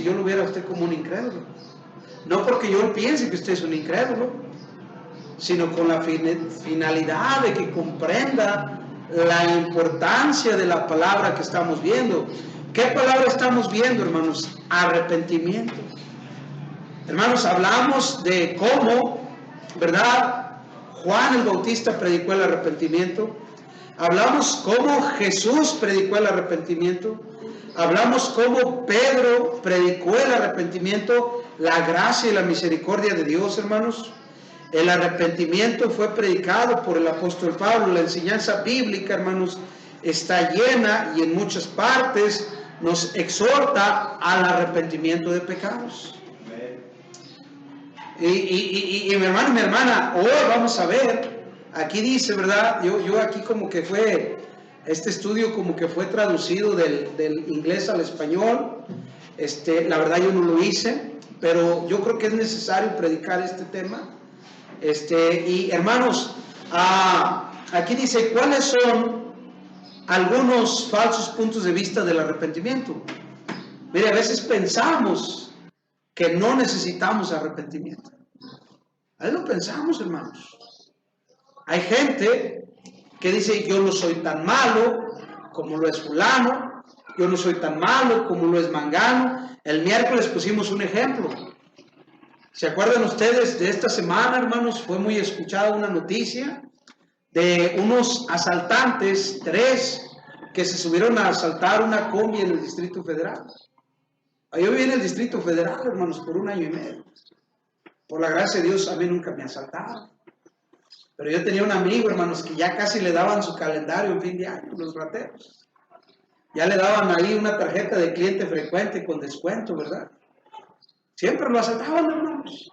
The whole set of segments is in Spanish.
yo lo viera a usted como un incrédulo. No porque yo piense que usted es un incrédulo, sino con la finalidad de que comprenda la importancia de la palabra que estamos viendo. ¿Qué palabra estamos viendo, hermanos? Arrepentimiento. Hermanos, hablamos de cómo, ¿verdad? Juan el Bautista predicó el arrepentimiento. Hablamos cómo Jesús predicó el arrepentimiento. Hablamos cómo Pedro predicó el arrepentimiento, la gracia y la misericordia de Dios, hermanos. El arrepentimiento fue predicado por el apóstol Pablo. La enseñanza bíblica, hermanos, está llena y en muchas partes nos exhorta al arrepentimiento de pecados. Y mi hermano y mi hermana, hoy vamos a ver, aquí dice, ¿verdad? Yo aquí como que fue, este estudio como que fue traducido del inglés al español. La verdad yo no lo hice, pero yo creo que es necesario predicar este tema. Y hermanos, aquí dice, ¿cuáles son algunos falsos puntos de vista del arrepentimiento? Mire, a veces pensamos que no necesitamos arrepentimiento. A veces lo pensamos, hermanos. Hay gente que dice, yo no soy tan malo como lo es fulano, yo no soy tan malo como lo es mangano. El miércoles pusimos un ejemplo. ¿Se acuerdan ustedes de esta semana, hermanos? Fue muy escuchada una noticia de unos asaltantes, 3, que se subieron a asaltar una combi en el Distrito Federal. Yo viví en el Distrito Federal, hermanos, por 1 año y medio. Por la gracia de Dios, a mí nunca me asaltaron. Pero yo tenía un amigo, hermanos, que ya casi le daban su calendario en fin de año, los rateros. Ya le daban ahí una tarjeta de cliente frecuente con descuento, ¿verdad? Siempre lo asaltaban, hermanos.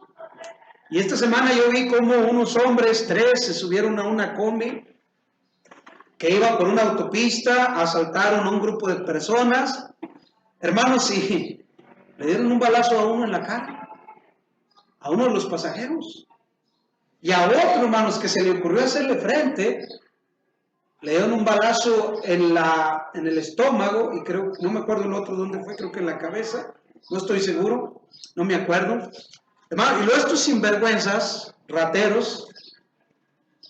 Y esta semana yo vi como unos hombres, 3, se subieron a una combi que iba por una autopista, asaltaron a un grupo de personas. Hermanos, sí, le dieron un balazo a uno en la cara, a uno de los pasajeros. Y a otro, hermanos, que se le ocurrió hacerle frente, le dieron un balazo en el estómago, y creo, no me acuerdo el otro dónde fue, creo que en la cabeza, no estoy seguro, no me acuerdo. Hermano, y luego estos sinvergüenzas, rateros,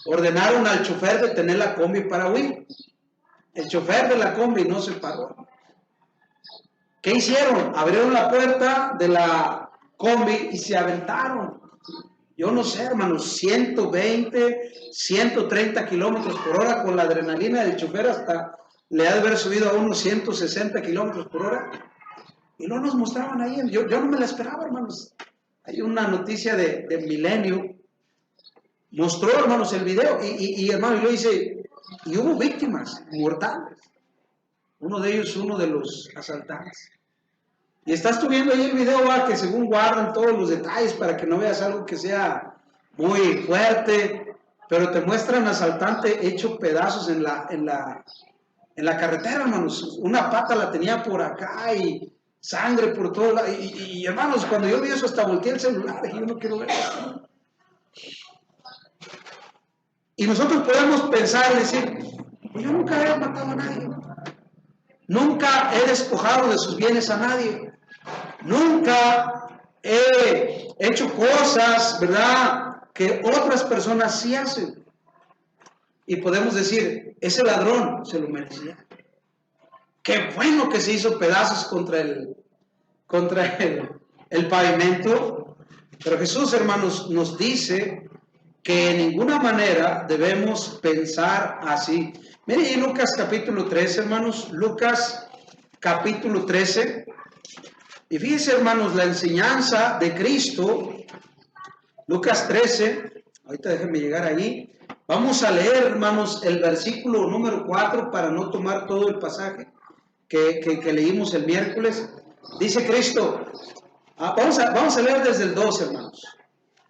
ordenaron al chofer de detener la combi para huir. El chofer de la combi no se paró. ¿Qué hicieron? Abrieron la puerta de la combi y se aventaron. Yo no sé, hermanos, 120, 130 kilómetros por hora, con la adrenalina del chofer hasta le ha de haber subido a unos 160 kilómetros por hora. Y no nos mostraban ahí. Yo no me la esperaba, hermanos. Hay una noticia de Milenio. Mostró, hermanos, el video. Y hermano, yo dice, y hubo víctimas mortales. Uno de ellos, uno de los asaltantes. Y estás tú viendo ahí el video, que según guardan todos los detalles para que no veas algo que sea muy fuerte, pero te muestran asaltante hecho pedazos en la carretera, hermanos. Una pata la tenía por acá y sangre por todo lado. Y hermanos, cuando yo vi eso hasta volteé el celular, dije, yo no quiero ver eso. Y nosotros podemos pensar y decir, yo nunca he matado a nadie. Nunca he despojado de sus bienes a nadie. Nunca he hecho cosas, ¿verdad?, que otras personas sí hacen. Y podemos decir, ese ladrón se lo merecía. Qué bueno que se hizo pedazos contra el pavimento. Pero Jesús, hermanos, nos dice que en ninguna manera debemos pensar así. Miren Lucas capítulo 13, hermanos, Lucas capítulo 13. Y fíjense, hermanos, la enseñanza de Cristo, Lucas 13, ahorita déjenme llegar allí. Vamos a leer, hermanos, el versículo número 4 para no tomar todo el pasaje que leímos el miércoles. Dice Cristo, vamos a leer desde el 2, hermanos.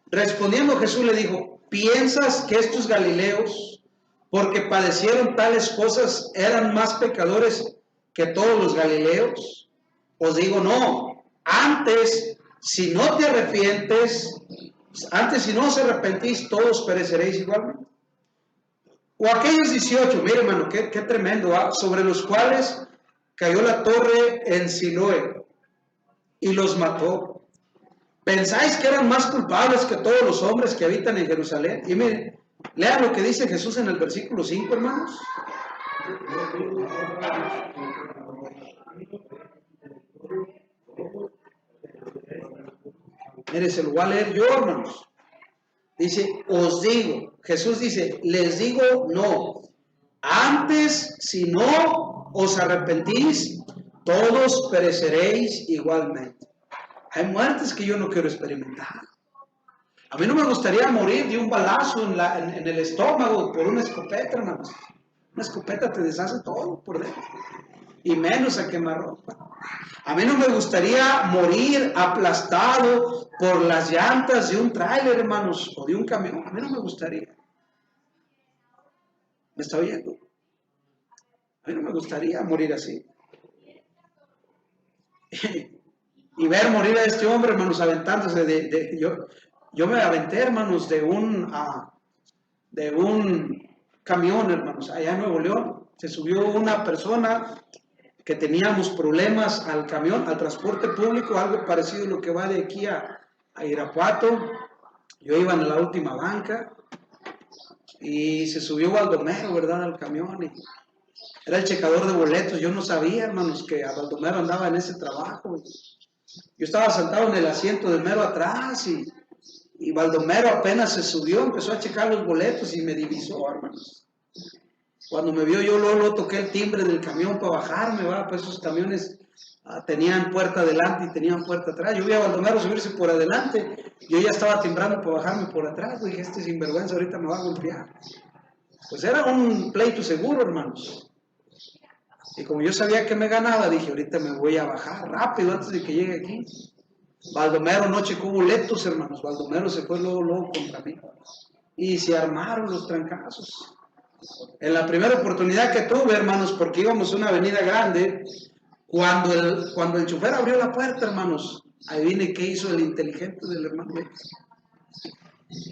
Respondiendo Jesús le dijo, ¿piensas que estos galileos, porque padecieron tales cosas, eran más pecadores que todos los galileos? Os digo, no. Antes, si no te arrepientes, si no os arrepentís, todos pereceréis igualmente. O aquellos 18, mire, hermano, qué tremendo, sobre los cuales cayó la torre en Siloé. y los mató. ¿Pensáis que eran más culpables que todos los hombres que habitan en Jerusalén? Y miren, lean lo que dice Jesús en el versículo 5, hermanos. Mire, se lo voy a leer yo, hermanos. Dice, os digo, Jesús dice, les digo no. Antes, si no os arrepentís, todos pereceréis igualmente. Hay muertes que yo no quiero experimentar. A mí no me gustaría morir de un balazo en el estómago por una escopeta, hermanos. Una escopeta te deshace todo por dentro. Y menos a quemarropa. A mí no me gustaría morir aplastado por las llantas de un tráiler, hermanos, o de un camión. A mí no me gustaría. ¿Me está oyendo? A mí no me gustaría morir así. Y ver morir a este hombre, hermanos, aventándose yo me aventé, hermanos, de un camión, hermanos, allá en Nuevo León. Se subió una persona que teníamos problemas al camión, al transporte público, algo parecido a lo que va de aquí a Irapuato. Yo iba en la última banca y se subió Baldomero, ¿verdad?, al camión. Y era el checador de boletos. Yo no sabía, hermanos, que a Baldomero andaba en ese trabajo. Yo estaba sentado en el asiento del mero atrás y Baldomero apenas se subió, empezó a checar los boletos y me divisó, hermanos. Cuando me vio, yo luego toqué el timbre del camión para bajarme, ¿va? Pues esos camiones tenían puerta adelante y tenían puerta atrás. Yo vi a Baldomero subirse por adelante, yo ya estaba timbrando para bajarme por atrás. Dije, este sinvergüenza ahorita me va a golpear. Pues era un pleito seguro, hermanos. Y como yo sabía que me ganaba, dije, ahorita me voy a bajar rápido antes de que llegue aquí. Baldomero no checó boletos, hermanos. Baldomero se fue luego contra mí. Y se armaron los trancazos. En la primera oportunidad que tuve, hermanos, porque íbamos a una avenida grande, cuando el chofer abrió la puerta, hermanos, adivine qué hizo el inteligente del hermano.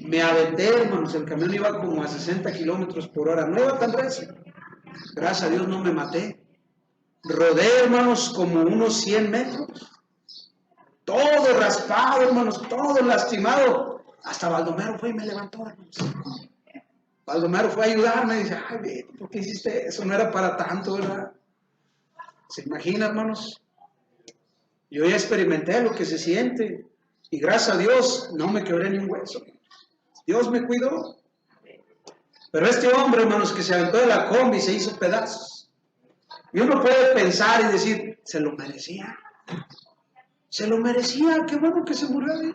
Me aventé, hermanos, el camión iba como a 60 kilómetros por hora, no iba tan recio. Gracias a Dios no me maté. Rodé, hermanos, como unos 100 metros. Todo raspado, hermanos, todo lastimado. Hasta Baldomero fue y me levantó, hermanos. Baldomero fue a ayudarme y dice, ay, ¿por qué hiciste eso? No era para tanto, ¿verdad? ¿Se imagina, hermanos? Yo ya experimenté lo que se siente y gracias a Dios no me quebré ni un hueso. Dios me cuidó. Pero este hombre, hermanos, que se aventó de la combi y se hizo pedazos. Y uno puede pensar y decir, se lo merecía. Se lo merecía, qué bueno que se murió ahí.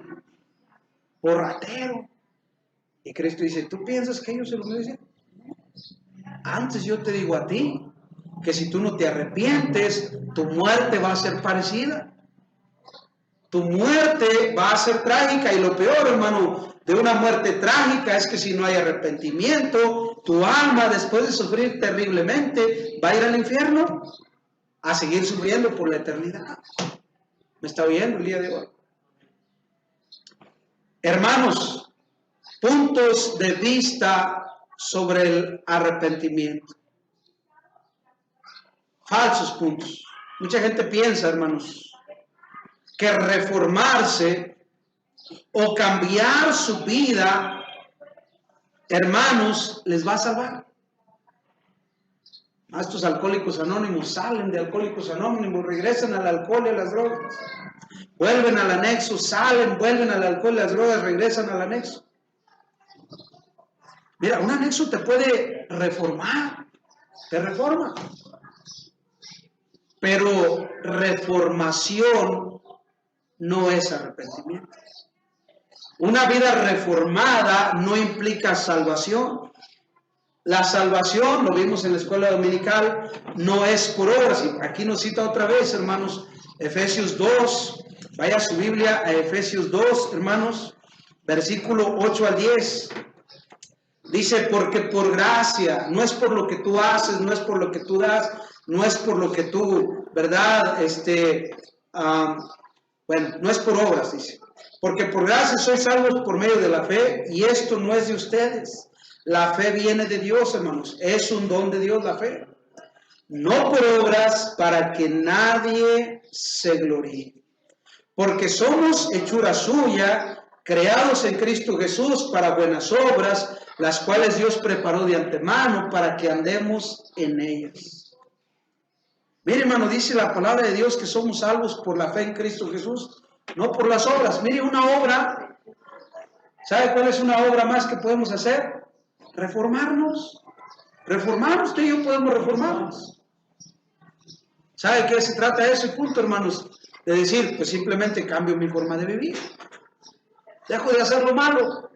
Por ratero. Y Cristo dice, ¿tú piensas que ellos se lo merecen? Antes yo te digo a ti, que si tú no te arrepientes, tu muerte va a ser parecida. Tu muerte va a ser trágica y lo peor, hermano, de una muerte trágica es que si no hay arrepentimiento, tu alma después de sufrir terriblemente va a ir al infierno a seguir sufriendo por la eternidad. ¿Me está oyendo el día de hoy? Hermanos, puntos de vista sobre el arrepentimiento. Falsos puntos. Mucha gente piensa, hermanos, que reformarse o cambiar su vida, hermanos, les va a salvar. Estos alcohólicos anónimos salen de alcohólicos anónimos, regresan al alcohol y a las drogas. Vuelven al anexo, salen, vuelven al alcohol y las drogas, regresan al anexo. Mira, un anexo te puede reformar, te reforma. Pero reformación no es arrepentimiento. Una vida reformada no implica salvación. La salvación, lo vimos en la escuela dominical, no es por obras. Aquí nos cita otra vez, hermanos, Efesios 2. Vaya a su Biblia a Efesios 2, hermanos, versículo 8 al 10. Dice, porque por gracia, no es por lo que tú haces, no es por lo que tú das, no es por lo que tú, ¿verdad? No es por obras, dice. Porque por gracia sois salvos por medio de la fe, y esto no es de ustedes. La fe viene de Dios, hermanos. Es un don de Dios la fe. No por obras para que nadie se gloríe. porque somos hechura suya, creados en Cristo Jesús para buenas obras, las cuales Dios preparó de antemano para que andemos en ellas. Mire, hermano, dice la palabra de Dios que somos salvos por la fe en Cristo Jesús, no por las obras. Mire, una obra, ¿sabe cuál es una obra más que podemos hacer? Reformarnos. Reformarnos, usted y yo podemos reformarnos. ¿Sabe de qué se trata ese punto, hermanos? De decir, pues simplemente cambio mi forma de vivir. Dejo de hacer lo malo.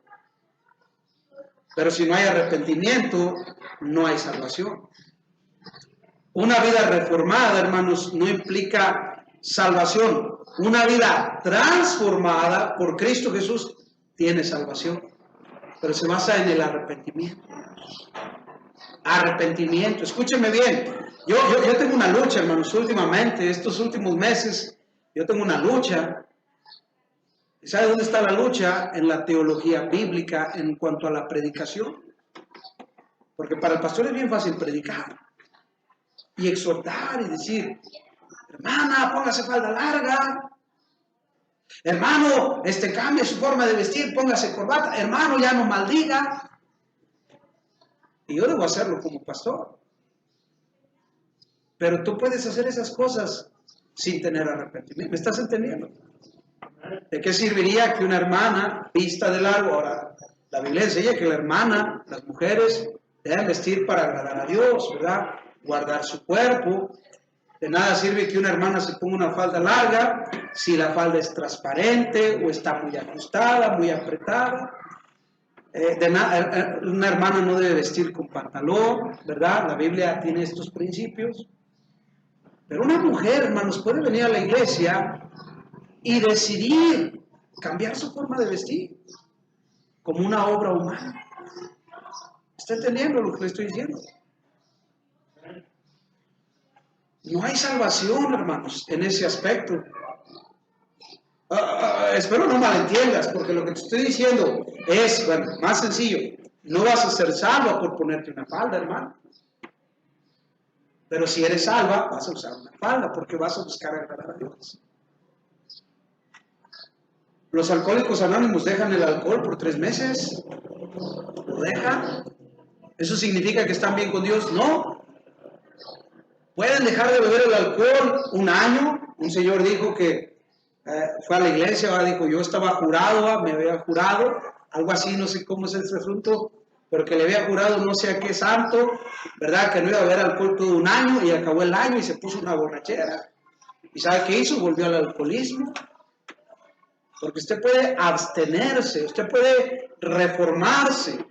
Pero si no hay arrepentimiento, no hay salvación. Una vida reformada, hermanos, no implica salvación. Una vida transformada por Cristo Jesús tiene salvación. Pero se basa en el arrepentimiento. Arrepentimiento. Escúcheme bien. Yo tengo una lucha, hermanos, últimamente, estos últimos meses, yo tengo una lucha. ¿Sabe dónde está la lucha? En la teología bíblica en cuanto a la predicación. Porque para el pastor es bien fácil predicar y exhortar y decir, hermana, póngase falda larga. Hermano, cambie su forma de vestir, póngase corbata. Hermano, ya no maldiga. Y yo debo hacerlo como pastor. Pero tú puedes hacer esas cosas sin tener arrepentimiento. ¿Me estás entendiendo? ¿De qué serviría que una hermana vista de largo? Ahora, la Biblia enseña que la hermana, las mujeres, deben vestir para agradar a Dios, ¿verdad? Guardar su cuerpo. De nada sirve que una hermana se ponga una falda larga si la falda es transparente o está muy ajustada, muy apretada. Una hermana no debe vestir con pantalón, ¿verdad? La Biblia tiene estos principios. Pero una mujer, hermanos, puede venir a la iglesia y decidir cambiar su forma de vestir como una obra humana. ¿Está entendiendo lo que le estoy diciendo? No hay salvación, hermanos, en ese aspecto. Espero no malentiendas, porque lo que te estoy diciendo es, bueno, más sencillo. No vas a ser salva por ponerte una falda, hermano. Pero si eres salva, vas a usar una falda, porque vas a buscar agradar a Dios. Los alcohólicos anónimos dejan el alcohol por 3 meses. ¿Lo dejan? ¿Eso significa que están bien con Dios? No. Pueden dejar de beber el alcohol 1 año. Un señor dijo que fue a la iglesia, dijo, yo estaba jurado, me había jurado, algo así, no sé cómo es ese asunto, pero que le había jurado no sé a qué santo, ¿verdad? Que no iba a beber alcohol todo 1 año, y acabó el año y se puso una borrachera. ¿Y sabe qué hizo? Volvió al alcoholismo. Porque usted puede abstenerse, usted puede reformarse,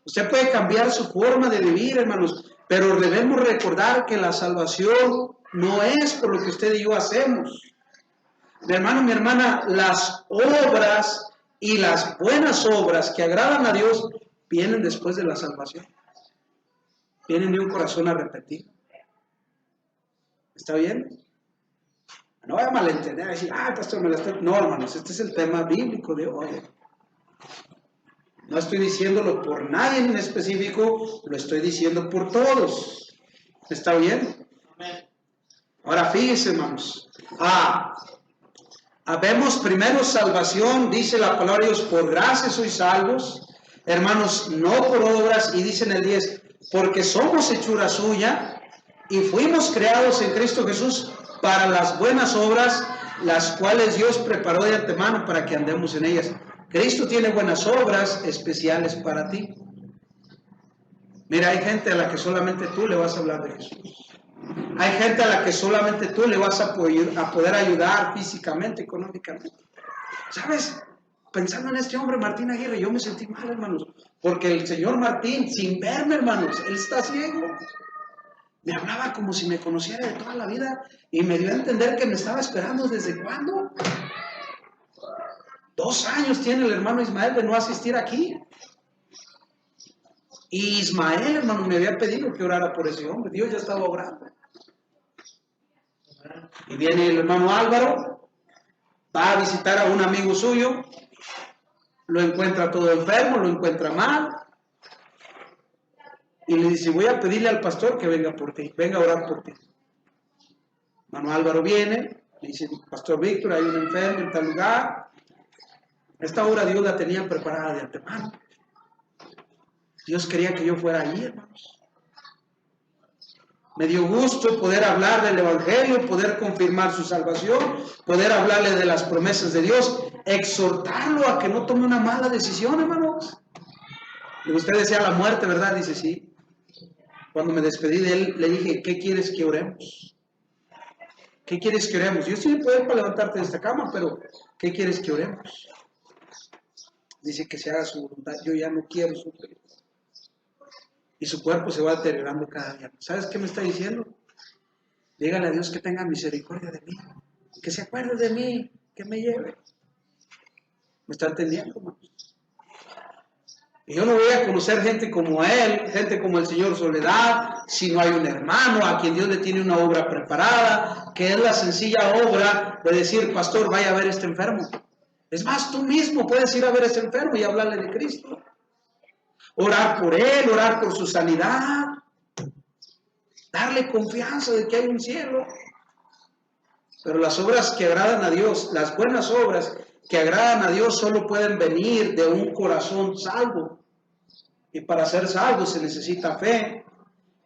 usted puede cambiar su forma de vivir, hermanos, pero debemos recordar que la salvación no es por lo que usted y yo hacemos. Mi hermano, mi hermana, las obras y las buenas obras que agradan a Dios vienen después de la salvación. Vienen de un corazón arrepentido. ¿Está bien? No voy a malentender, decir, pastor, me la estoy... No, hermanos, este es el tema bíblico de hoy. No estoy diciéndolo por nadie en específico, lo estoy diciendo por todos. ¿Está bien? Ahora fíjense, hermanos. Habemos primero salvación, dice la palabra de Dios, por gracia sois salvos. Hermanos, no por obras, y dice en el 10, porque somos hechura suya y fuimos creados en Cristo Jesús para las buenas obras, las cuales Dios preparó de antemano para que andemos en ellas. Cristo tiene buenas obras especiales para ti. Mira, hay gente a la que solamente tú le vas a hablar de Jesús. Hay gente a la que solamente tú le vas a poder ayudar físicamente, económicamente. ¿Sabes? Pensando en este hombre, Martín Aguirre, yo me sentí mal, hermanos, porque el señor Martín, sin verme, hermanos, él está ciego. Me hablaba como si me conociera de toda la vida y me dio a entender que me estaba esperando desde cuándo. 2 años tiene el hermano Ismael de no asistir aquí. Y Ismael, hermano, me había pedido que orara por ese hombre. Dios ya estaba orando. Y viene el hermano Álvaro, va a visitar a un amigo suyo, lo encuentra todo enfermo, lo encuentra mal. Y le dice, voy a pedirle al pastor que venga por ti, venga a orar por ti. Hermano Álvaro viene, Me dice, Pastor Víctor, hay un enfermo en tal lugar. Esta obra Dios la tenía preparada de antemano. Dios quería que yo fuera allí, hermanos. Me dio gusto poder hablar del Evangelio, poder confirmar su salvación, poder hablarle de las promesas de Dios, exhortarlo a que no tome una mala decisión, hermanos. Usted desea la muerte, ¿verdad? Dice, sí. Cuando me despedí de él, le dije, ¿qué quieres que oremos? ¿Qué quieres que oremos? Yo estoy en poder para levantarte de esta cama, pero ¿qué quieres que oremos? Dice que se haga su voluntad. Yo ya no quiero sufrir. Y su cuerpo se va deteriorando cada día. ¿Sabes qué me está diciendo? Dígale a Dios que tenga misericordia de mí, que se acuerde de mí, que me lleve. ¿Me está entendiendo, hermanos? Y yo no voy a conocer gente como él, gente como el señor Soledad, si no hay un hermano a quien Dios le tiene una obra preparada, que es la sencilla obra de decir, pastor, vaya a ver a este enfermo. Es más, tú mismo puedes ir a ver a ese enfermo y hablarle de Cristo. Orar por él, orar por su sanidad, darle confianza de que hay un cielo. Pero las obras que agradan a Dios, las buenas obras que agradan a Dios solo pueden venir de un corazón salvo. Y para ser salvo se necesita fe.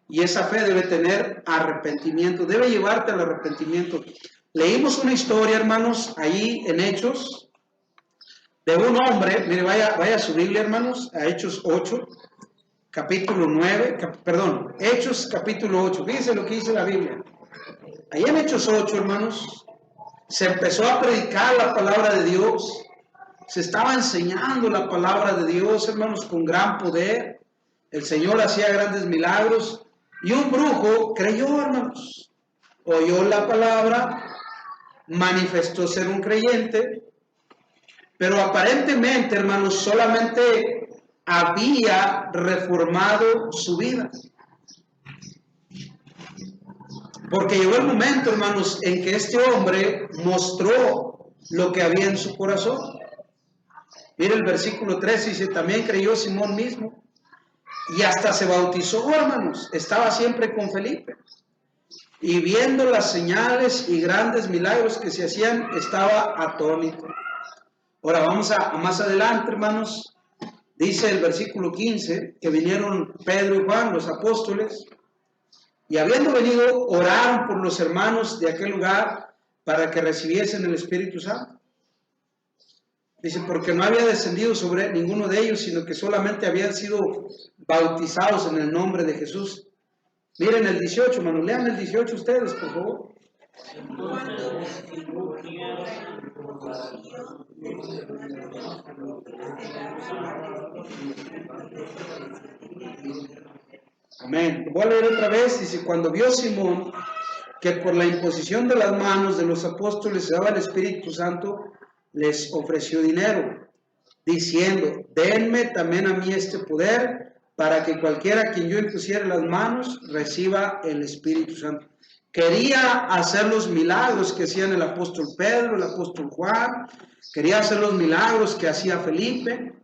Y esa fe debe tener arrepentimiento, debe llevarte al arrepentimiento. Leímos una historia, hermanos, ahí en Hechos, de un hombre, mire, vaya a su Biblia, hermanos, a Hechos 8, capítulo 9, Hechos capítulo 8, fíjense lo que dice la Biblia. Ahí en Hechos 8, hermanos, se empezó a predicar la palabra de Dios, se estaba enseñando la palabra de Dios, hermanos, con gran poder. El Señor hacía grandes milagros y un brujo creyó, hermanos, oyó la palabra, manifestó ser un creyente, pero aparentemente, hermanos, solamente había reformado su vida. Porque llegó el momento, hermanos, en que este hombre mostró lo que había en su corazón. Mire el versículo 13, dice, también creyó Simón mismo, y hasta se bautizó, hermanos, estaba siempre con Felipe. Y viendo las señales y grandes milagros que se hacían, estaba atónito. Ahora vamos a más adelante, hermanos. Dice el versículo 15, que vinieron Pedro y Juan, los apóstoles, y habiendo venido, oraron por los hermanos de aquel lugar para que recibiesen el Espíritu Santo. Dice, porque no había descendido sobre ninguno de ellos, sino que solamente habían sido bautizados en el nombre de Jesús. Miren el 18, hermanos, lean el 18 ustedes, por favor. Amén. Voy a leer otra vez. Dice, cuando vio Simón que por la imposición de las manos de los apóstoles se daba el Espíritu Santo, les ofreció dinero, diciendo, denme también a mí este poder, para que cualquiera a quien yo impusiera las manos reciba el Espíritu Santo. Quería hacer los milagros que hacían el apóstol Pedro, el apóstol Juan, quería hacer los milagros que hacía Felipe,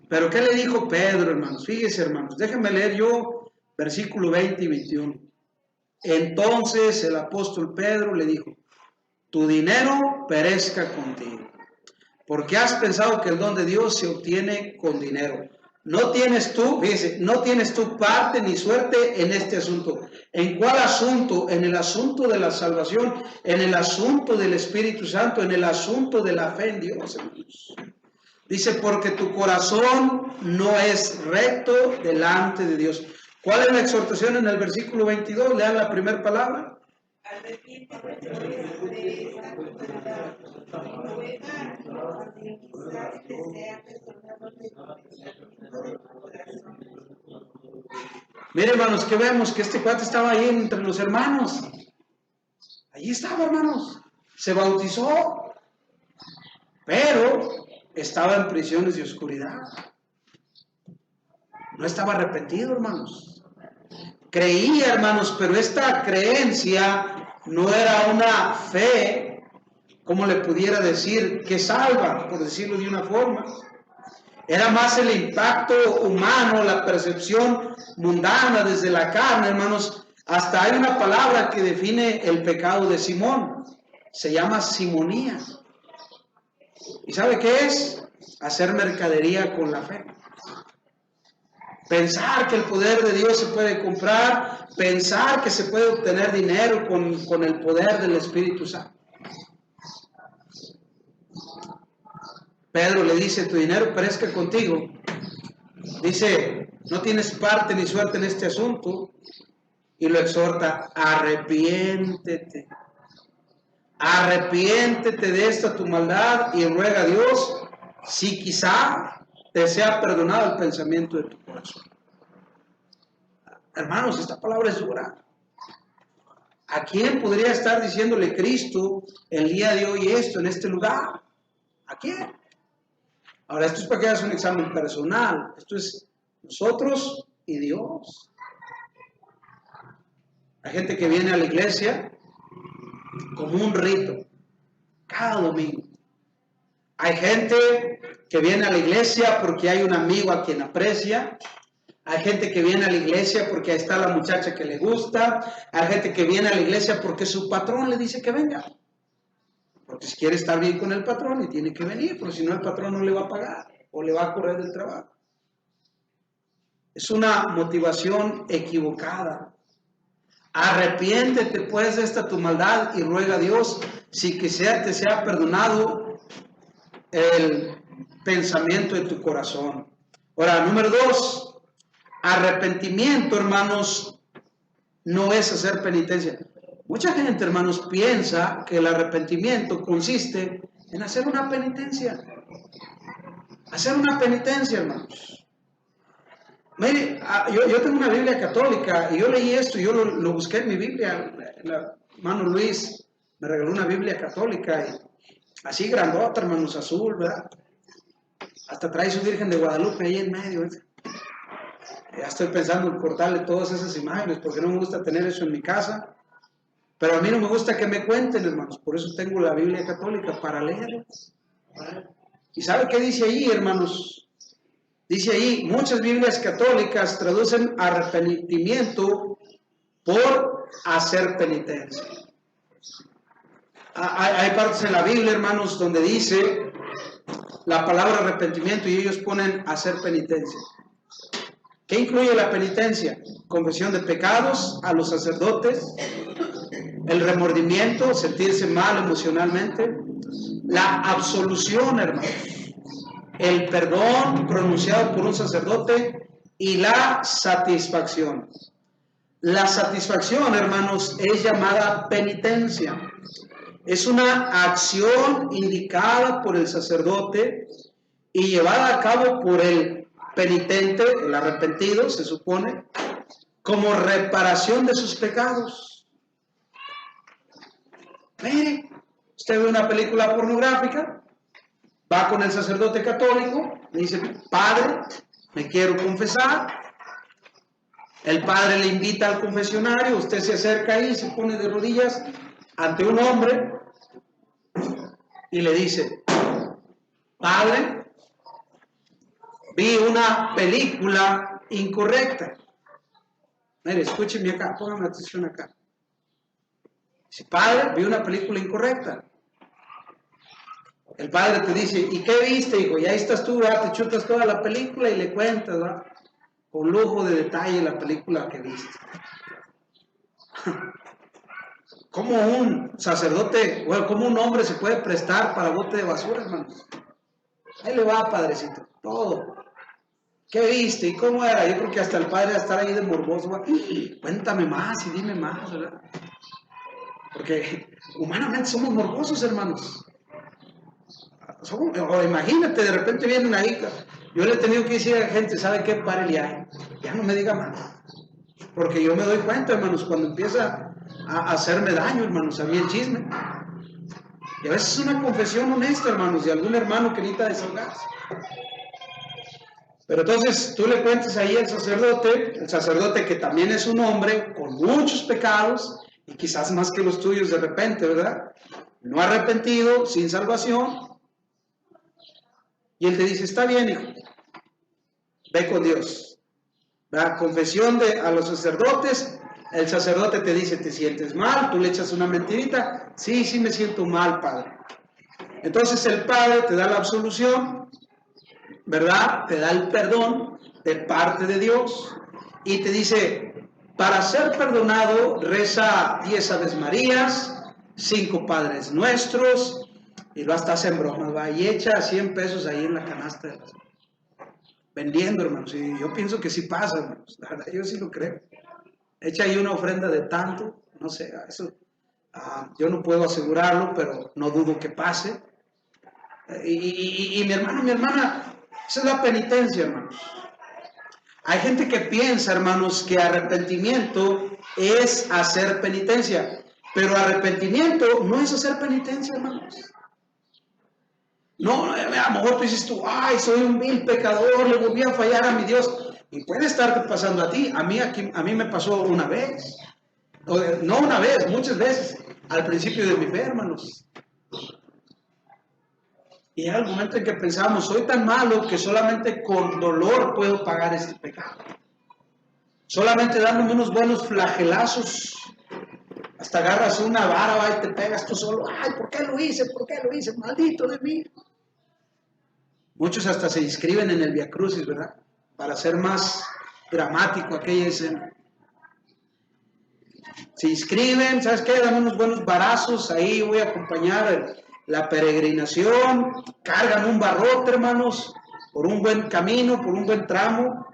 pero ¿qué le dijo Pedro, hermanos? Fíjense, hermanos, déjenme leer yo versículo 20 y 21. Entonces el apóstol Pedro le dijo, tu dinero perezca contigo, porque has pensado que el don de Dios se obtiene con dinero. No tienes tú, fíjese, no tienes tú parte ni suerte en este asunto. ¿En cuál asunto? En el asunto de la salvación, en el asunto del Espíritu Santo, en el asunto de la fe en Dios, hermanos. Dice, porque tu corazón no es recto delante de Dios. ¿Cuál es la exhortación en el versículo 22? Lean la primera palabra. Miren, hermanos, que vemos que este cuate estaba ahí entre los hermanos. Allí estaba, hermanos. Se bautizó, pero estaba en prisiones de oscuridad. No estaba arrepentido, hermanos. Creía, hermanos, pero esta creencia no era una fe, como le pudiera decir, que salva, por decirlo de una forma. Era más el impacto humano, la percepción mundana desde la carne, hermanos. Hasta hay una palabra que define el pecado de Simón. se llama simonía. ¿Y sabe qué es? Hacer mercadería con la fe. Pensar que el poder de Dios se puede comprar, pensar que se puede obtener dinero con el poder del Espíritu Santo. Pedro le dice, tu dinero perezca contigo. Dice, no tienes parte ni suerte en este asunto. Y lo exhorta, arrepiéntete. Arrepiéntete de esta tu maldad y ruega a Dios si quizá te sea perdonado el pensamiento de tu corazón. Hermanos, esta palabra es dura. ¿A quién podría estar diciéndole Cristo el día de hoy esto en este lugar? ¿A quién? Ahora, esto es para que hagas un examen personal. Esto es nosotros y Dios. Hay gente que viene a la iglesia como un rito, cada domingo. Hay gente que viene a la iglesia porque hay un amigo a quien aprecia. Hay gente que viene a la iglesia porque ahí está la muchacha que le gusta. Hay gente que viene a la iglesia porque su patrón le dice que venga. Porque si quiere estar bien con el patrón y tiene que venir, porque si no el patrón no le va a pagar o le va a correr del trabajo. Es una motivación equivocada. Arrepiéntete pues de esta tu maldad y ruega a Dios si que te sea perdonado el pensamiento de tu corazón. Ahora, número 2, arrepentimiento, hermanos, no es hacer penitencia. Mucha gente, hermanos, piensa que el arrepentimiento consiste en hacer una penitencia. Hacer una penitencia, hermanos. Mire, yo tengo una Biblia católica y yo leí esto, yo lo busqué en mi Biblia. El hermano Luis me regaló una Biblia católica, y así grandota, hermanos, azul, ¿verdad? Hasta trae su Virgen de Guadalupe ahí en medio, ¿verdad? Ya estoy pensando en cortarle todas esas imágenes porque no me gusta tener eso en mi casa. Pero a mí no me gusta que me cuenten, hermanos. Por eso tengo la Biblia católica, para leerlas. ¿Y sabe qué dice ahí, hermanos? Dice ahí, muchas Biblias católicas traducen arrepentimiento por hacer penitencia. Hay partes en la Biblia, hermanos, donde dice la palabra arrepentimiento y ellos ponen hacer penitencia. ¿Qué incluye la penitencia? Confesión de pecados a los sacerdotes, el remordimiento, sentirse mal emocionalmente, la absolución, hermanos, el perdón pronunciado por un sacerdote y la satisfacción. La satisfacción, hermanos, es llamada penitencia. Es una acción indicada por el sacerdote y llevada a cabo por el penitente, el arrepentido, se supone, como reparación de sus pecados. Mire, usted ve una película pornográfica, va con el sacerdote católico, le dice, padre, me quiero confesar. El padre le invita al confesionario, usted se acerca ahí, se pone de rodillas ante un hombre y le dice, padre, vi una película incorrecta. Mire, escúcheme acá, póngame atención acá. Dice, padre, vi una película incorrecta. El padre te dice, ¿y qué viste, hijo? Y ahí estás tú, ¿verdad? Te chutas toda la película y le cuentas, ¿verdad? Con lujo de detalle la película que viste. ¿Cómo un sacerdote, bueno, cómo un hombre se puede prestar para bote de basura, hermanos? Ahí le va, padrecito, todo. ¿Qué viste? ¿Y cómo era? Yo creo que hasta el padre va a estar ahí de morboso, ¿verdad? Cuéntame más y dime más, ¿verdad? Porque humanamente somos morbosos, hermanos. O imagínate, de repente viene una hija. Yo le he tenido que decir a la gente, ¿sabe qué? Párele ya no me diga más. Porque yo me doy cuenta, hermanos, cuando empieza a hacerme daño, hermanos, a mí el chisme. Y a veces es una confesión honesta, hermanos, de algún hermano que necesita desahogarse. Pero entonces tú le cuentes ahí al sacerdote, el sacerdote que también es un hombre con muchos pecados, y quizás más que los tuyos de repente, ¿verdad? No arrepentido, sin salvación. Y él te dice, está bien, hijo, ve con Dios. La confesión a los sacerdotes El sacerdote te dice, ¿te sientes mal? Tú le echas una mentirita. Sí, sí me siento mal, padre. Entonces el padre te da la absolución, ¿verdad? Te da el perdón de parte de Dios y te dice, para ser perdonado, reza 10 Aves Marías, 5 Padres Nuestros, y lo hasta en bromas, va, y echa 100 pesos ahí en la canasta de las... vendiendo, hermanos, y yo pienso que sí pasa, hermanos, la verdad, yo sí lo creo. Echa ahí una ofrenda de tanto, no sé, eso yo no puedo asegurarlo, pero no dudo que pase. Y mi hermano, mi hermana, esa es la penitencia, hermanos. Hay gente que piensa, hermanos, que arrepentimiento es hacer penitencia, pero arrepentimiento no es hacer penitencia, hermanos. No, a lo mejor tú dices tú, ay, soy un vil pecador, le volví a fallar a mi Dios. Y puede estarte pasando a ti. A mí me pasó una vez. No una vez, muchas veces. Al principio de mi fe, hermanos. Y era el momento en que pensábamos, soy tan malo que solamente con dolor puedo pagar este pecado. Solamente dándome unos buenos flagelazos. Hasta agarras una vara y te pegas tú solo. Ay, ¿por qué lo hice? ¿Por qué lo hice? Maldito de mí. Muchos hasta se inscriben en el Via Crucis, ¿verdad? Para hacer más dramático aquella escena. Se inscriben, ¿sabes qué? Dame unos buenos varazos, ahí voy a acompañar la peregrinación, cargan un barrote, hermanos, por un buen camino, por un buen tramo.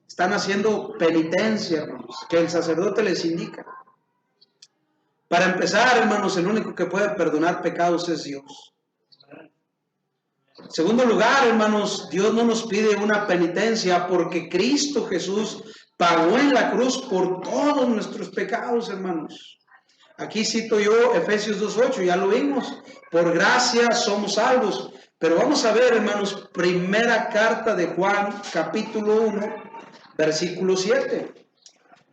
Están haciendo penitencia, hermanos, que el sacerdote les indica. Para empezar, hermanos, el único que puede perdonar pecados es Dios. En segundo lugar, hermanos, Dios no nos pide una penitencia porque Cristo Jesús pagó en la cruz por todos nuestros pecados, hermanos. Aquí cito yo Efesios 2:8, ya lo vimos. Por gracia somos salvos. Pero vamos a ver, hermanos, primera carta de Juan, capítulo 1, versículo 7.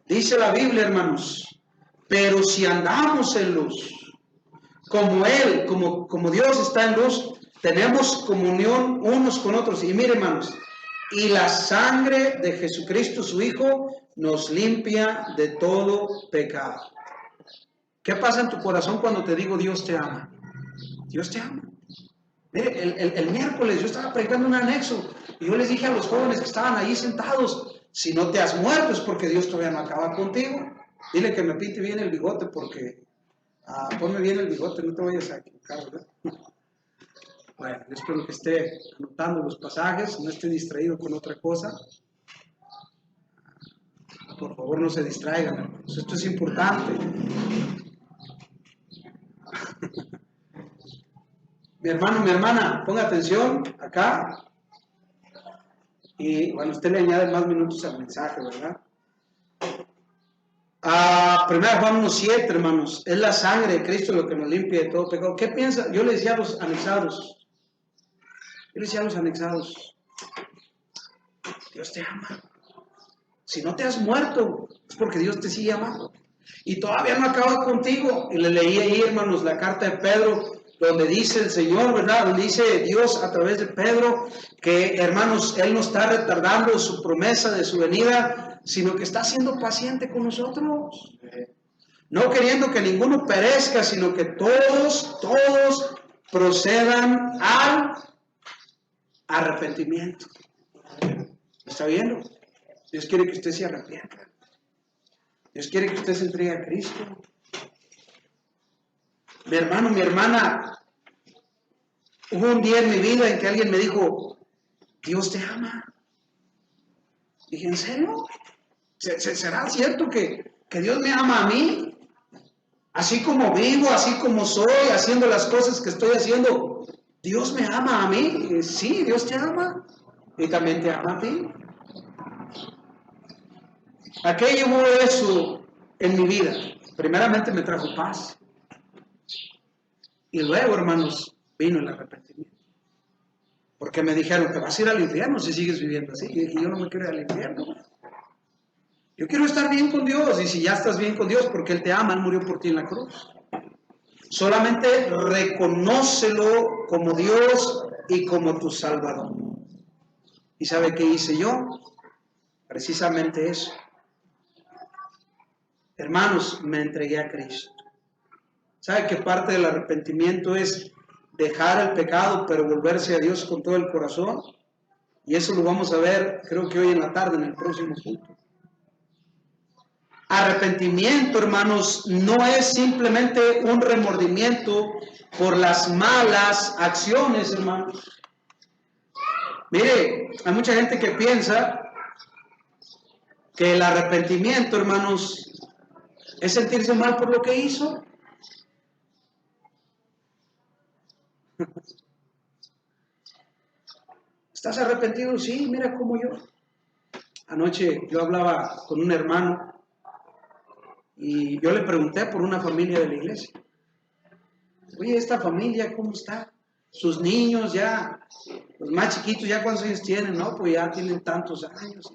Dice la Biblia, hermanos, pero si andamos en luz, como Él, como Dios está en luz, tenemos comunión unos con otros. Y mire, hermanos, y la sangre de Jesucristo, su Hijo, nos limpia de todo pecado. ¿Qué pasa en tu corazón cuando te digo Dios te ama? Dios te ama. Mire, el miércoles yo estaba predicando un anexo y yo les dije a los jóvenes que estaban ahí sentados, si no te has muerto es porque Dios todavía no acaba contigo. Dile que me pinte bien el bigote porque... ponme bien el bigote, no te vayas a equivocar, ¿verdad? Bueno, yo espero que esté anotando los pasajes, no esté distraído con otra cosa. Por favor, no se distraigan, hermanos. Esto es importante. Mi hermano, mi hermana, ponga atención acá. Y bueno, usted le añade más minutos al mensaje, ¿verdad? Primero Juan 1:7, hermanos, es la sangre de Cristo lo que nos limpia de todo pecado. ¿Qué piensa? Yo le decía a los anexados, Dios te ama. Si no te has muerto, es porque Dios te sigue amando. Y todavía no acaba contigo. Y le leí ahí, hermanos, la carta de Pedro, donde dice el Señor, ¿verdad? Donde dice Dios a través de Pedro que, hermanos, Él no está retardando su promesa de su venida, sino que está siendo paciente con nosotros. No queriendo que ninguno perezca, sino que todos procedan al arrepentimiento. ¿Está viendo? Dios quiere que usted se arrepienta. Dios quiere que usted se entregue a Cristo. Mi hermano, mi hermana, hubo un día en mi vida en que alguien me dijo, Dios te ama. Dije, ¿en serio? ¿Será cierto que Dios me ama a mí? Así como vivo, así como soy, haciendo las cosas que estoy haciendo, ¿Dios me ama a mí? Sí, Dios te ama. Y también te ama a ti. ¿A qué llevó eso en mi vida? Primeramente me trajo paz. Y luego, hermanos, vino el arrepentimiento. Porque me dijeron, te vas a ir al infierno si sigues viviendo así. Y dije, yo no me quiero ir al infierno. Yo quiero estar bien con Dios. Y si ya estás bien con Dios, porque Él te ama, Él murió por ti en la cruz. Solamente reconócelo como Dios y como tu Salvador. ¿Y sabe qué hice yo? Precisamente eso. Hermanos, me entregué a Cristo. ¿Sabe que parte del arrepentimiento es dejar el pecado, pero volverse a Dios con todo el corazón? Y eso lo vamos a ver, creo que hoy en la tarde, en el próximo punto. Arrepentimiento, hermanos, no es simplemente un remordimiento por las malas acciones, hermanos. Mire, hay mucha gente que piensa que el arrepentimiento, hermanos, es sentirse mal por lo que hizo. ¿Estás arrepentido? Sí, mira cómo yo. Anoche yo hablaba con un hermano y yo le pregunté por una familia de la iglesia. Oye, ¿esta familia cómo está? Sus niños ya, los más chiquitos, ¿ya cuántos años tienen? No, pues ya tienen tantos años.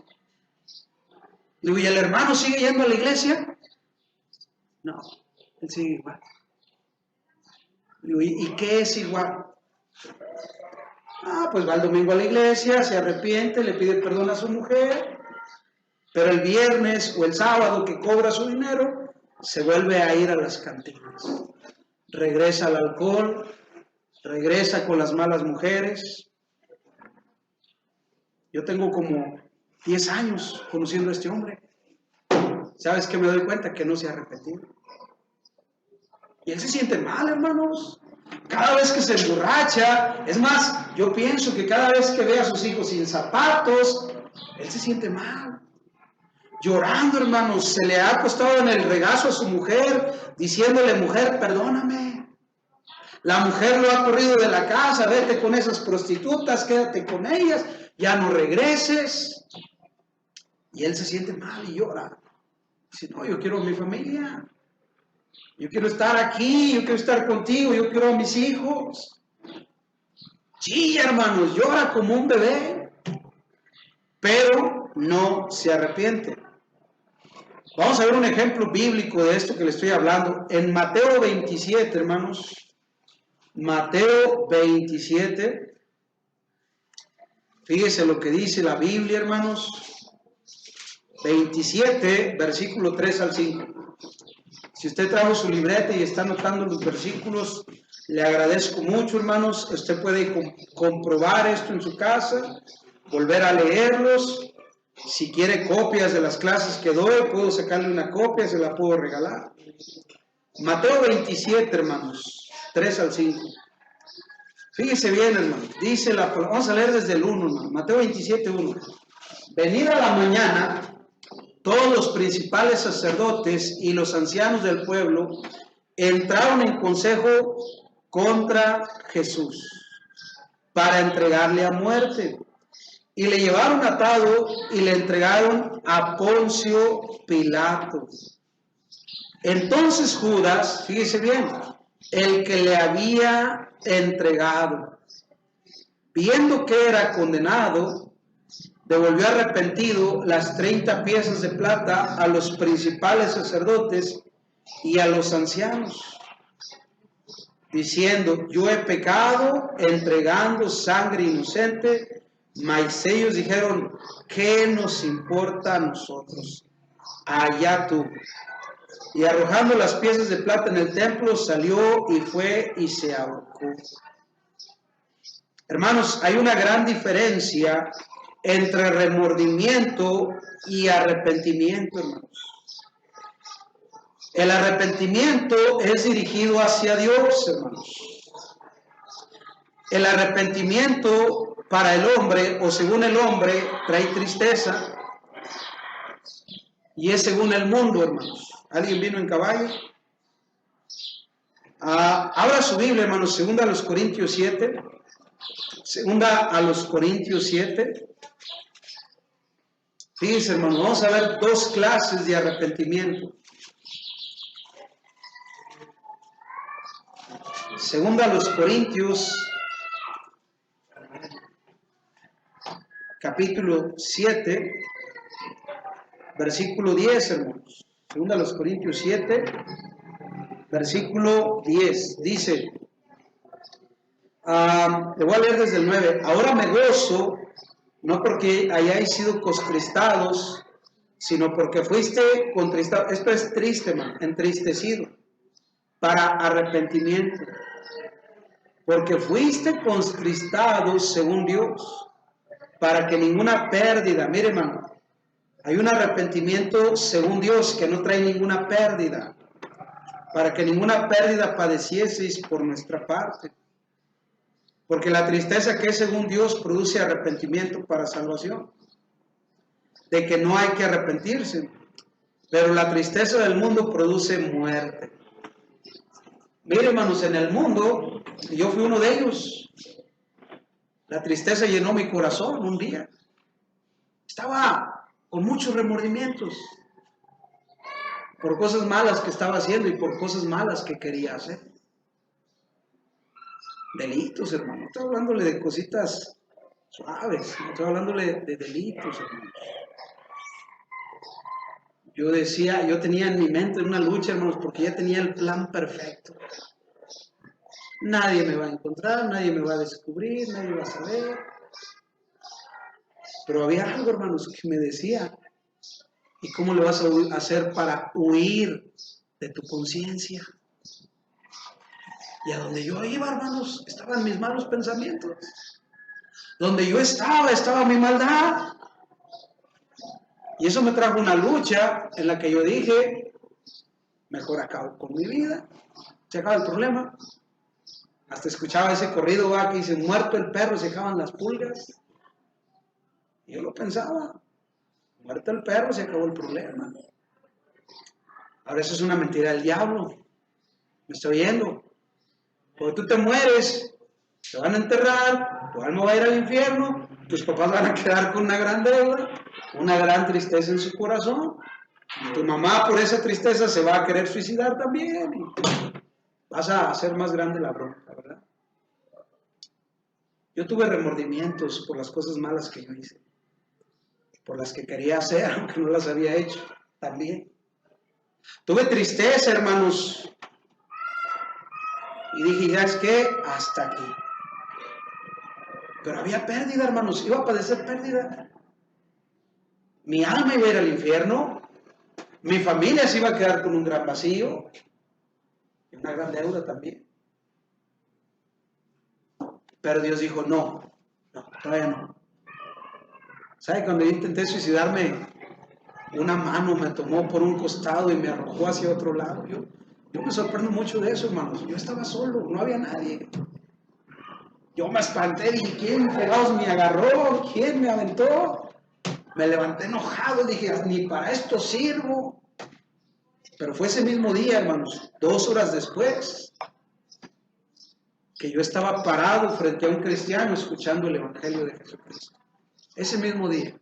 Le digo, ¿y el hermano sigue yendo a la iglesia? No, él sigue igual. Le digo, ¿y qué es igual? Pues va el domingo a la iglesia, se arrepiente, le pide perdón a su mujer, pero el viernes o el sábado que cobra su dinero, se vuelve a ir a las cantinas. Regresa al alcohol, regresa con las malas mujeres. Yo tengo como 10 años conociendo a este hombre. ¿Sabes qué me doy cuenta? Que no se ha arrepentido. Y él se siente mal, hermanos. Cada vez que se emborracha, es más, yo pienso que cada vez que ve a sus hijos sin zapatos, él se siente mal. Llorando, hermanos, se le ha acostado en el regazo a su mujer, diciéndole, mujer, perdóname. La mujer lo ha corrido de la casa, vete con esas prostitutas, quédate con ellas, ya no regreses. Y él se siente mal y llora. Dice, no, yo quiero a mi familia. Yo quiero estar aquí, yo quiero estar contigo, yo quiero a mis hijos. Sí, hermanos, llora como un bebé, pero no se arrepiente. Vamos a ver un ejemplo bíblico de esto que le estoy hablando. En Mateo 27, hermanos. Mateo 27. Fíjese lo que dice la Biblia, hermanos. 27, versículo 3 al 5. Si usted trajo su libreta y está anotando los versículos, le agradezco mucho, hermanos. Usted puede comprobar esto en su casa, volver a leerlos. Si quiere copias de las clases que doy, puedo sacarle una copia, se la puedo regalar. Mateo 27, hermanos, 3 al 5. Fíjese bien, hermanos. Dice vamos a leer desde el 1, hermano. Mateo 27, 1. Venida la mañana, todos los principales sacerdotes y los ancianos del pueblo entraron en consejo contra Jesús para entregarle a muerte. Y le llevaron atado y le entregaron a Poncio Pilato. Entonces Judas, fíjese bien, el que le había entregado, viendo que era condenado, devolvió arrepentido las 30 piezas de plata a los principales sacerdotes y a los ancianos, diciendo, yo he pecado entregando sangre inocente. Mas ellos dijeron, ¿qué nos importa a nosotros? Allá tú. Y arrojando las piezas de plata en el templo, salió y fue y se ahorcó. Hermanos, hay una gran diferencia entre remordimiento y arrepentimiento, hermanos. El arrepentimiento es dirigido hacia Dios, hermanos. El arrepentimiento para el hombre, o según el hombre, trae tristeza, y es según el mundo, hermanos. ¿Alguien vino en caballo? Abra su Biblia, hermanos, segunda a los Corintios 7. Segunda a los Corintios 7. Fíjense, hermanos, vamos a ver dos clases de arrepentimiento. Segunda a los Corintios, capítulo 7, versículo 10, hermanos. Segunda a los Corintios 7, versículo 10. Dice, le voy a leer desde el 9. Ahora me gozo, no porque hayáis sido contristados, sino porque fuiste contristado. Esto es triste, hermano, entristecido, para arrepentimiento. Porque fuiste contristado según Dios, para que ninguna pérdida, mire hermano, hay un arrepentimiento según Dios que no trae ninguna pérdida, para que ninguna pérdida padecieseis por nuestra parte. Porque la tristeza que es según Dios produce arrepentimiento para salvación, de que no hay que arrepentirse, pero la tristeza del mundo produce muerte. Mire hermanos, en el mundo, yo fui uno de ellos, la tristeza llenó mi corazón un día, estaba con muchos remordimientos, por cosas malas que estaba haciendo y por cosas malas que quería hacer. Delitos, hermano, no estoy hablándole de cositas suaves, no estoy hablándole de delitos, hermano. Yo tenía en mi mente una lucha, hermanos, porque ya tenía el plan perfecto. Nadie me va a encontrar, nadie me va a descubrir, nadie va a saber. Pero había algo, hermanos, que me decía, ¿y cómo lo vas a hacer para huir de tu conciencia? Y a donde yo iba, hermanos, estaban mis malos pensamientos. Donde yo estaba mi maldad. Y eso me trajo una lucha en la que yo dije, mejor acabo con mi vida, se acaba el problema. Hasta escuchaba ese corrido que dice, muerto el perro, se acaban las pulgas. Y yo lo pensaba, muerto el perro, se acabó el problema. Ahora eso es una mentira del diablo. Me está oyendo. Cuando tú te mueres, te van a enterrar, tu alma va a ir al infierno, tus papás van a quedar con una gran deuda, una gran tristeza en su corazón. Tu mamá por esa tristeza se va a querer suicidar también. Y vas a hacer más grande la bronca, ¿verdad? Yo tuve remordimientos por las cosas malas que yo hice, por las que quería hacer, aunque no las había hecho también. Tuve tristeza, hermanos, y dije, ¿sabes qué? Hasta aquí. Pero había pérdida, hermanos, iba a padecer pérdida. Mi alma iba a ir al infierno, mi familia se iba a quedar con un gran vacío y una gran deuda también. Pero Dios dijo, no, todavía no. ¿Sabe? Cuando yo intenté suicidarme, una mano me tomó por un costado y me arrojó hacia otro lado. Yo me sorprendo mucho de eso, hermanos. Yo estaba solo, no había nadie. Yo me espanté, dije, ¿quién fregados me agarró? ¿Quién me aventó? Me levanté enojado, dije, ni para esto sirvo. Pero fue ese mismo día, hermanos, 2 horas después, que yo estaba parado frente a un cristiano escuchando el Evangelio de Jesucristo. Ese mismo día.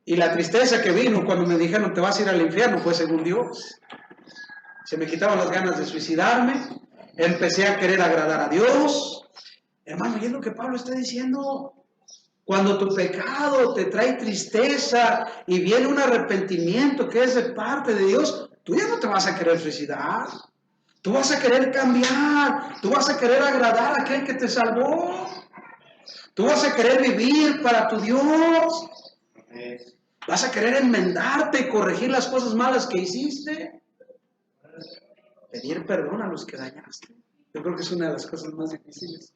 Y la tristeza que vino cuando me dijeron, te vas a ir al infierno, fue según Dios. Se me quitaban las ganas de suicidarme, empecé a querer agradar a Dios. Hermano, ¿y es lo que Pablo está diciendo? Cuando tu pecado te trae tristeza y viene un arrepentimiento que es de parte de Dios, tú ya no te vas a querer suicidar. Tú vas a querer cambiar. Tú vas a querer agradar a aquel que te salvó. Tú vas a querer vivir para tu Dios. Vas a querer enmendarte y corregir las cosas malas que hiciste. Pedir perdón a los que dañaste. Yo creo que es una de las cosas más difíciles.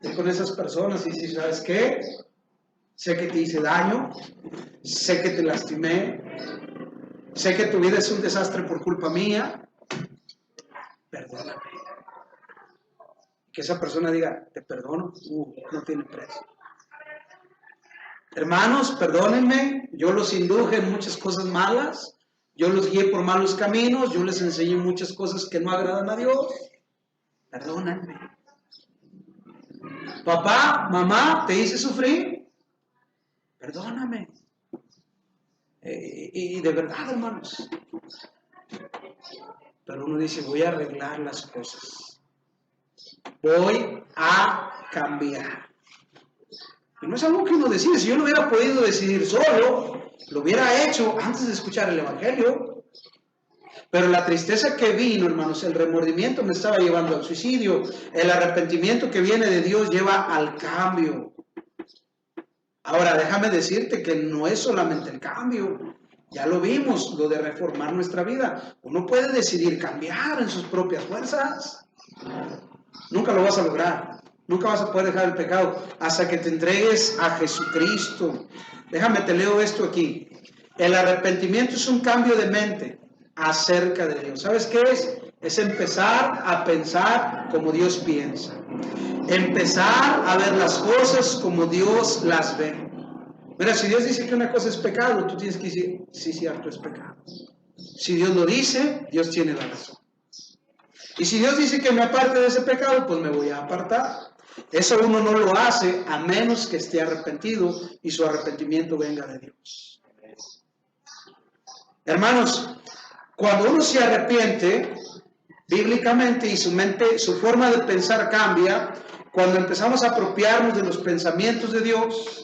Ir con esas personas y decir, ¿sabes qué? Sé que te hice daño, sé que te lastimé, sé que tu vida es un desastre por culpa mía, perdóname. Que esa persona diga, te perdono, no tiene precio. Hermanos, perdónenme, yo los induje en muchas cosas malas, yo los guié por malos caminos, yo les enseñé muchas cosas que no agradan a Dios, perdónenme. Papá, mamá, ¿te hice sufrir? Perdóname. Y de verdad, hermanos. Pero uno dice, voy a arreglar las cosas. Voy a cambiar. Y no es algo que uno decide. Si yo lo hubiera podido decidir solo, lo hubiera hecho antes de escuchar el Evangelio. Pero la tristeza que vino, hermanos, el remordimiento me estaba llevando al suicidio. El arrepentimiento que viene de Dios lleva al cambio Ahora, déjame decirte que no es solamente el cambio. Ya lo vimos, lo de reformar nuestra vida. Uno puede decidir cambiar en sus propias fuerzas. Nunca lo vas a lograr. Nunca vas a poder dejar el pecado hasta que te entregues a Jesucristo. Déjame, te leo esto aquí. El arrepentimiento es un cambio de mente acerca de Dios. ¿Sabes qué es? Es empezar a pensar como Dios piensa. Empezar a ver las cosas como Dios las ve. Mira, si Dios dice que una cosa es pecado, tú tienes que decir, sí, cierto, es pecado. Si Dios lo dice, Dios tiene la razón. Y si Dios dice que me aparte de ese pecado, pues me voy a apartar. Eso uno no lo hace a menos que esté arrepentido y su arrepentimiento venga de Dios. Hermanos, cuando uno se arrepiente, bíblicamente, y su mente, su forma de pensar cambia, cuando empezamos a apropiarnos de los pensamientos de Dios,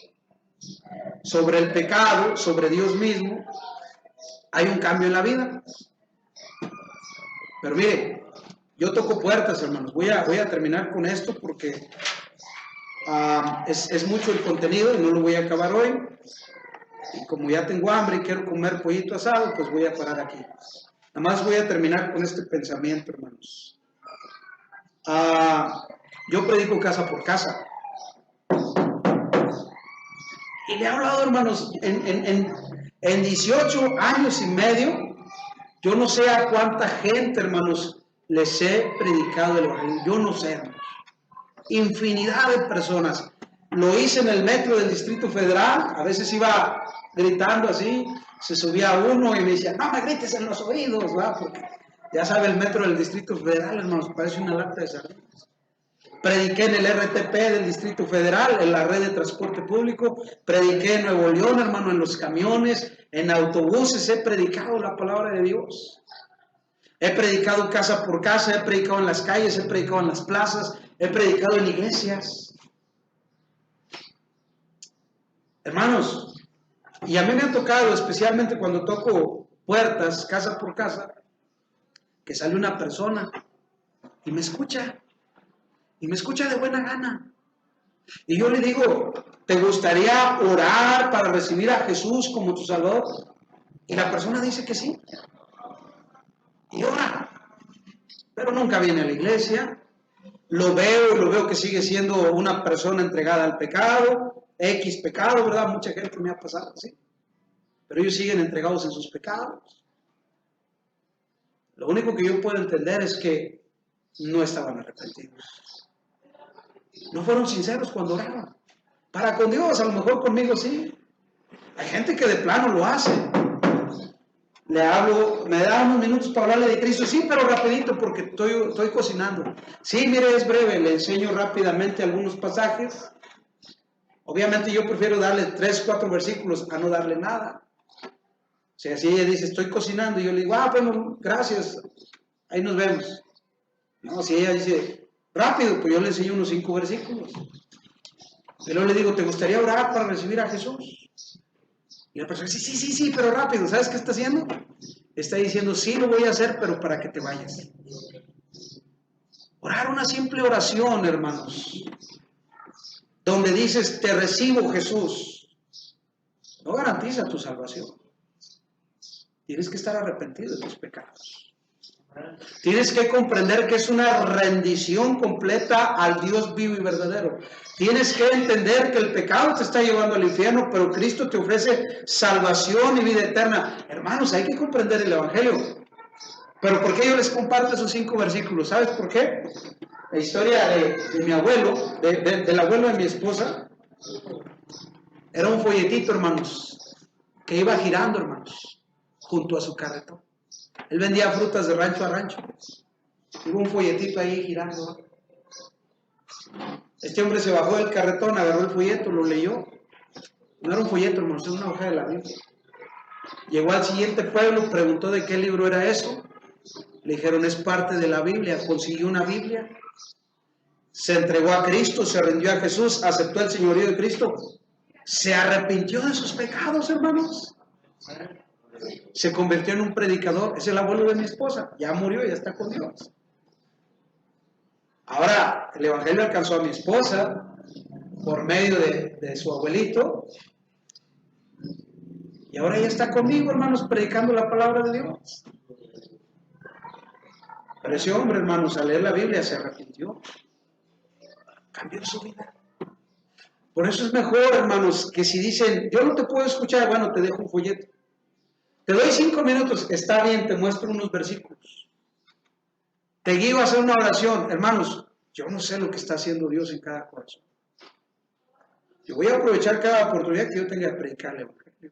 sobre el pecado, sobre Dios mismo, hay un cambio en la vida. Pero mire, yo toco puertas, hermanos. Voy a terminar con esto porque es mucho el contenido y no lo voy a acabar hoy. Y como ya tengo hambre y quiero comer pollito asado, pues voy a parar aquí. Nada más voy a terminar con este pensamiento, hermanos. Yo predico casa por casa. Y le he hablado, hermanos, en 18 años y medio, yo no sé a cuánta gente, hermanos, les he predicado el evangelio. Yo no sé, hermanos. Infinidad de personas. Lo hice en el metro del Distrito Federal. A veces iba gritando así. Se subía uno y me decía, no me grites en los oídos, ¿verdad? Porque ya sabe, el metro del Distrito Federal, hermanos, parece una lata de sardinas. Prediqué en el RTP del Distrito Federal, en la red de transporte público. Prediqué en Nuevo León, hermano, en los camiones, en autobuses. He predicado la palabra de Dios. He predicado casa por casa, he predicado en las calles, he predicado en las plazas, he predicado en iglesias. Hermanos, y a mí me ha tocado, especialmente cuando toco puertas, casa por casa, que sale una persona y me escucha de buena gana. Y yo le digo, ¿te gustaría orar para recibir a Jesús como tu Salvador? Y la persona dice que sí. Y ora. Pero nunca viene a la iglesia. Lo veo que sigue siendo una persona entregada al pecado, X pecado, ¿verdad? Mucha gente me ha pasado así. Pero ellos siguen entregados en sus pecados. Lo único que yo puedo entender es que no estaban arrepentidos. No fueron sinceros cuando oraban. Para con Dios, a lo mejor conmigo sí. Hay gente que de plano lo hace. Le hablo, me da unos minutos para hablarle de Cristo. Sí, pero rapidito porque estoy cocinando. Sí, mire, es breve. Le enseño rápidamente algunos pasajes. Obviamente yo prefiero darle 3, 4 versículos a no darle nada. O sea, si ella dice, estoy cocinando, y yo le digo, bueno, gracias, ahí nos vemos. No, si ella dice, rápido, pues yo le enseño unos 5 versículos. Y luego le digo, ¿te gustaría orar para recibir a Jesús? Y la persona dice, sí, pero rápido. ¿Sabes qué está haciendo? Está diciendo, sí, lo voy a hacer, pero para que te vayas. Orar una simple oración, hermanos, donde dices, te recibo, Jesús, no garantiza tu salvación. Tienes que estar arrepentido de tus pecados. Tienes que comprender que es una rendición completa al Dios vivo y verdadero. Tienes que entender que el pecado te está llevando al infierno, pero Cristo te ofrece salvación y vida eterna. Hermanos, hay que comprender el Evangelio. Pero ¿por qué yo les comparto esos 5 versículos? ¿Sabes por qué? La historia de mi abuelo, del abuelo de mi esposa, era un folletito, hermanos, que iba girando, hermanos, junto a su carretón. Él vendía frutas de rancho a rancho. Hubo un folletito ahí girando. Este hombre se bajó del carretón, agarró el folleto, lo leyó. No era un folleto, hermanos, era una hoja de la Biblia. Llegó al siguiente pueblo, preguntó de qué libro era eso. Le dijeron, es parte de la Biblia. Consiguió una Biblia. Se entregó a Cristo, se rindió a Jesús, aceptó el señorío de Cristo. Se arrepintió de sus pecados, hermanos. Se convirtió en un predicador. Es el abuelo de mi esposa. Ya murió, ya está con Dios. Ahora, el evangelio alcanzó a mi esposa. por medio de su abuelito. Y ahora ya está conmigo, hermanos, predicando la palabra de Dios. Pero ese hombre, hermanos, al leer la Biblia se arrepintió. Cambió su vida. Por eso es mejor, hermanos, que si dicen, yo no te puedo escuchar, bueno, te dejo un folleto. Te doy 5 minutos, está bien, te muestro unos versículos. Te guío a hacer una oración. Hermanos, yo no sé lo que está haciendo Dios en cada corazón. Yo voy a aprovechar cada oportunidad que yo tenga de predicar el Evangelio.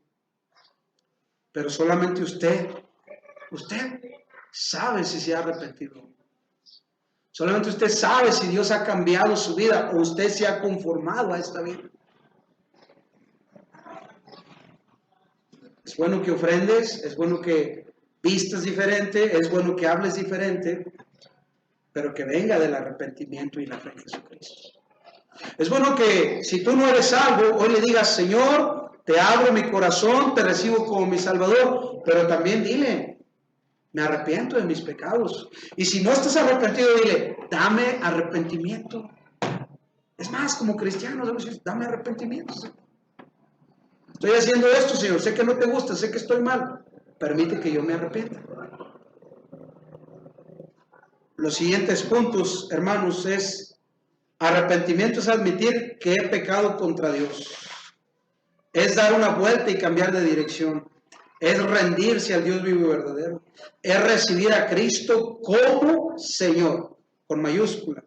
Pero solamente usted sabe si se ha arrepentido. Solamente usted sabe si Dios ha cambiado su vida o usted se ha conformado a esta vida. Es bueno que ofrendes, es bueno que vistas diferente, es bueno que hables diferente, pero que venga del arrepentimiento y la fe en Jesucristo. Es bueno que si tú no eres salvo, hoy le digas, Señor, te abro mi corazón, te recibo como mi Salvador, pero también dile, me arrepiento de mis pecados. Y si no estás arrepentido, dile, dame arrepentimiento. Es más, como cristiano, debemos decir, dame arrepentimiento. Estoy haciendo esto, Señor, sé que no te gusta, sé que estoy mal, permite que yo me arrepienta. Los siguientes puntos, hermanos, es arrepentimiento es admitir que he pecado contra Dios. Es dar una vuelta y cambiar de dirección. Es rendirse al Dios vivo y verdadero. Es recibir a Cristo como Señor, con mayúscula.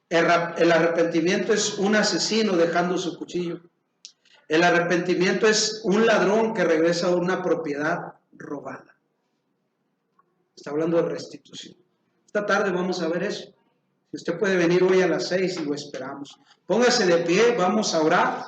El arrepentimiento es un asesino dejando su cuchillo. El arrepentimiento es un ladrón que regresa a una propiedad robada. Está hablando de restitución. Esta tarde vamos a ver eso. Si usted puede venir hoy a las 6 y lo esperamos. Póngase de pie, vamos a orar.